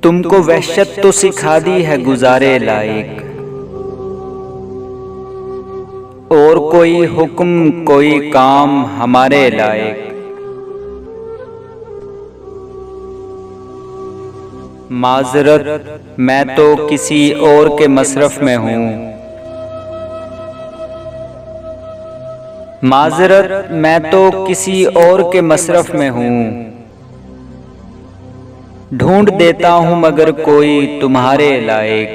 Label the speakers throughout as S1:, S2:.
S1: तुमको वहशत तो सिखा दी है गुजारे लायक, और कोई हुक्म कोई काम हमारे लायक। माजरत मैं तो किसी और के मसरफ में हूँ, माजरत मैं तो किसी और के मसरफ में हूँ। ढूंढ देता हूँ मगर कोई तुम्हारे लायक।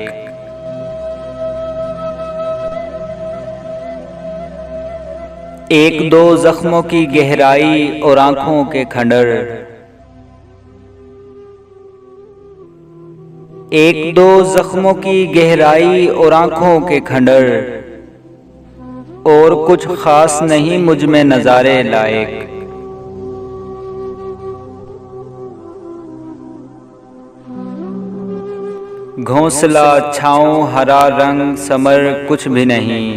S1: एक दो जख्मों की गहराई और आंखों के खंडर, एक दो जख्मों की गहराई और आंखों के खंडर, और कुछ खास नहीं मुझ में नजारे लायक। घोंसला छाँव हरा रंग समर कुछ भी नहीं,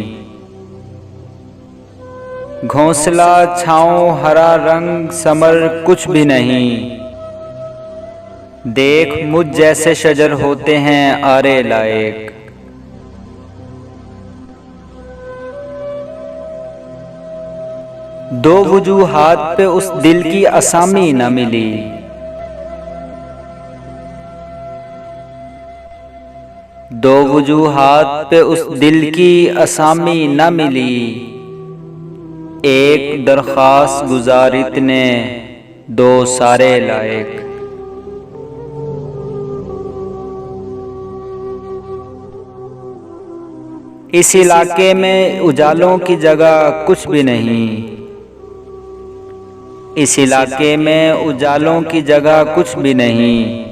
S1: घोंसला छाँव हरा रंग समर कुछ भी नहीं। देख मुझ जैसे शजर होते हैं आरे लायक। दो वजूहात पे उस दिल की असामी न मिली, दो वजूहात पे उस दिल की असामी न मिली। एक दरख्वास्त गुजार इतने दो सारे लायक। इस इलाके में उजालों की जगह कुछ भी नहीं, इस इलाके में उजालों की जगह कुछ भी नहीं।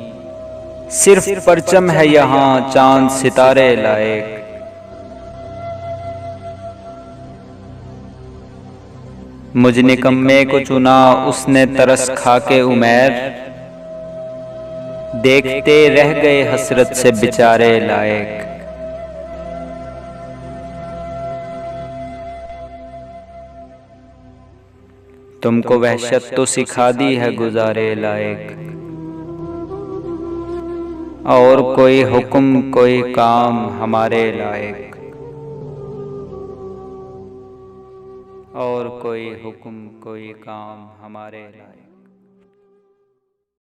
S1: सिर्फ परचम है यहाँ चांद सितारे लायक। मुझ निकम्मे को चुना उसने तरस खा के उमैर, देखते रह गए हसरत से बेचारे लायक। तुमको वहशत तो सिखा दी है गुजारे लायक, और कोई हुक्म कोई काम हमारे लायक, और कोई हुक्म कोई काम हमारे लायक।